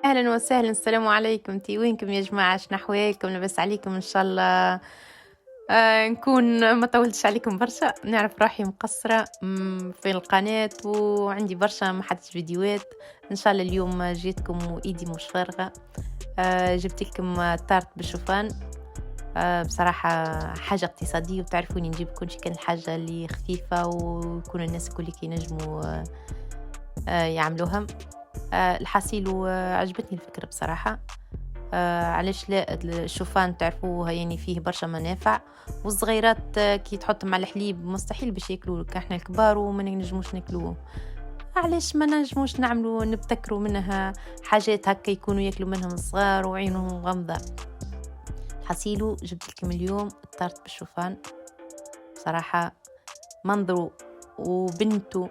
أهلا وسهلا، السلام عليكم. تي وينكم يا جماعة؟ شنو أحوالكم؟ لاباس عليكم إن شاء الله. نكون ما طولتش عليكم برشا، نعرف روحي مقصرة في القناة وعندي برشا ما حدش فيديوهات. إن شاء الله اليوم جيتكم وإيدي مش فارغة. جبت لكم تارت بالشوفان. بصراحة حاجة اقتصادية، وتعرفوني نجيب كل شيء كان الحاجة اللي خفيفة ويكون الناس الكل ينجموا يعملوها. الحصيل وعجبتني الفكرة بصراحة. علاش لا؟ الشوفان تعرفوه يعني فيه برشا منافع، والصغيرات كي تحطهم على الحليب مستحيل باش ياكلوه، احنا الكبار وما نجموش ناكلوه. علاش ما نجموش نعملوا نبتكروا منها حاجات هكا يكونوا ياكلوا منهم الصغار وعينهم غمضة. حصيلو جبت لكم اليوم الطارت بالشوفان. بصراحة منظره وبنته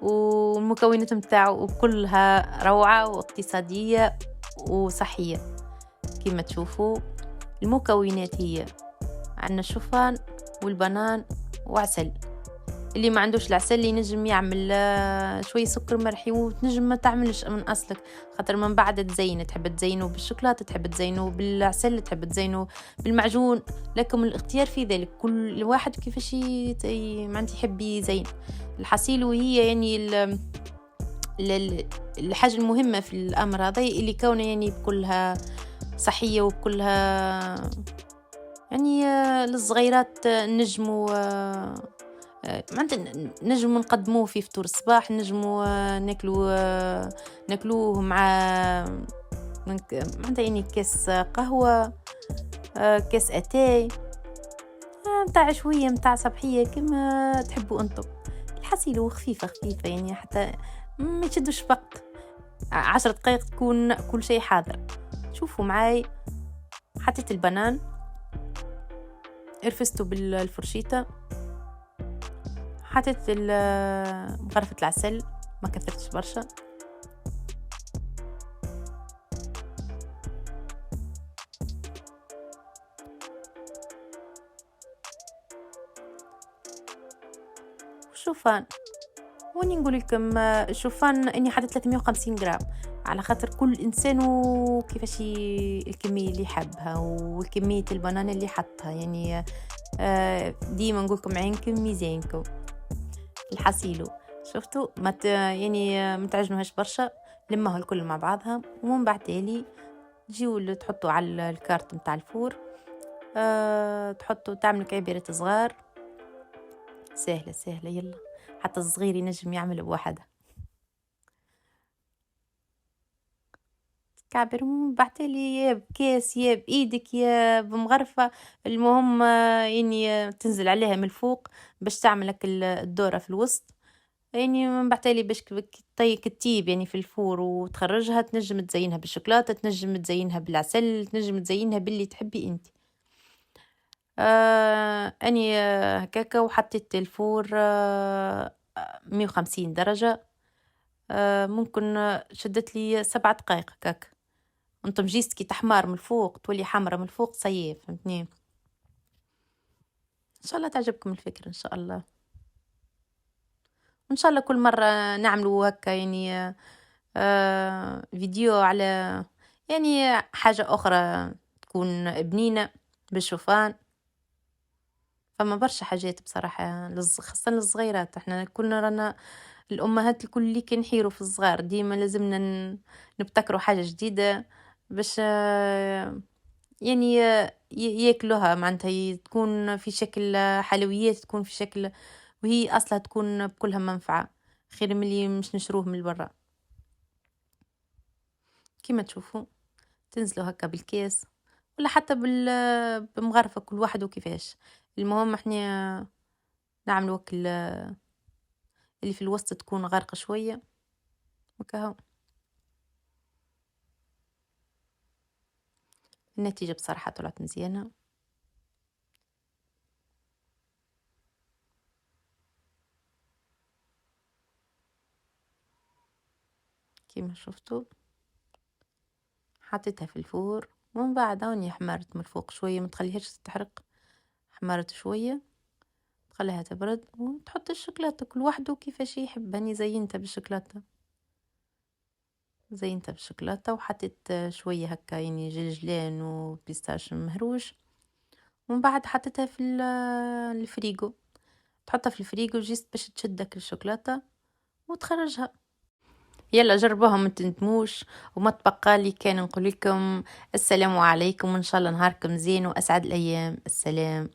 والمكونات متاعه وكلها روعة واقتصادية وصحية. كما تشوفوا المكونات هي عندنا الشوفان والبنان وعسل. اللي ما عندوش العسل اللي ينجم يعمل شوية سكر مرحي، وتنجم ما تعملش من أصلك، خاطر من بعد تزين، تحب تزينه بالشوكولاتة، تحب تزينه بالعسل، تحب تزينه بالمعجون. لكم الاختيار في ذلك، كل واحد كيفاش معناتها يحب يزين الحصيل. وهي يعني الحاجة المهمة في الأمر هذا اللي كونه يعني بكلها صحية وكلها يعني للصغيرات نجموا معناتها نجموا نقدموه في فطور الصباح، نجموا ناكلوه مع معناتها يعني كاس قهوة، كاس أتاي، متاع شوية متاع صبحية كما تحبوا أنتم. الحصيلة خفيفة خفيفة يعني حتى ما يشدوش وقت، 10 دقائق تكون كل شيء حاضر. شوفوا معاي، حطيت البنان، رفسته بالفرشيطة، حطيت مغرفة العسل، ما كثرتش برشا. والشوفان، واني نقول لكم الشوفان اني حطيت 350 جرام، على خاطر كل انسان وكيفاش الكميه اللي يحبها والكميه البنان اللي حطها يعني. ديما نقول لكم عينكم ميزانكم. الحصيلو شفتوا يعني ما تعجنوهاش برشا، لمها الكل مع بعضها، ومن بعد تالي تجيو تحطوا على الكارت متاع الفور. تحطوا تعملوا كعبيرة صغار، سهلة سهلة، يلا حتى الصغير ينجم يعمل بوحده. كعبر بعتلي يا بكاس يا بإيدك يا بمغرفة، المهم يعني تنزل عليها من الفوق باش تعملك الدورة في الوسط. يعني من بعتلي باش كتيب يعني في الفور وتخرجها، تنجم تزينها بالشوكولاتة، تنجم تزينها بالعسل، تنجم تزينها باللي تحبي انت. أني هكاكا، وحطيت الفور 150 درجة. ممكن شدت لي 7 دقائق هكاك. انت مجيست كي تحمر من الفوق تولي حمرة من الفوق صيف، فهمتني؟ ان شاء الله تعجبكم الفكرة ان شاء الله. وان شاء الله كل مرة نعملوا هكا يعني فيديو على يعني حاجة أخرى تكون بنينة بالشوفان. فما برشا حاجات بصراحة خاصة للصغيرات، احنا كلنا رانا الأمهات الكل اللي كنحيروا في الصغار، ديما لازمنا نبتكروا حاجة جديدة باش يعني ياكلوها، معناتها تكون في شكل حلويات، تكون في شكل وهي أصلها تكون بكلها منفعة، خير من اللي مش نشروه من برا. كيما تشوفوا تنزلوا هكا بالكاس ولا حتى بمغرفة، كل واحد وكيفاش. المهم احنا نعملوا اللي في الوسط تكون غارقة شوية وكهو. النتيجة بصراحة طلعت مزيانة. كيما شفتوا حطيتها في الفور، ومن بعد هوني حمرت من الفوق شوية، ما تخليهاش تتحرق، حمرت شوية تخليها تبرد وتحط الشوكولاتة كل واحد كيفاش يحب. هاني زينتها بالشوكولاتة زينتها بالشوكولاتة وحطيت شوية هكا يعني جلجلان وبيستاش مهروش، ومن بعد حطيتها في الفريجو، تحطها في الفريجو جيست باش تشدك الشوكولاتة وتخرجها. يلا جربوها ما تندموش. وما تبقى لي كان نقول لكم السلام عليكم وان شاء الله نهاركم زين واسعد الايام. السلام.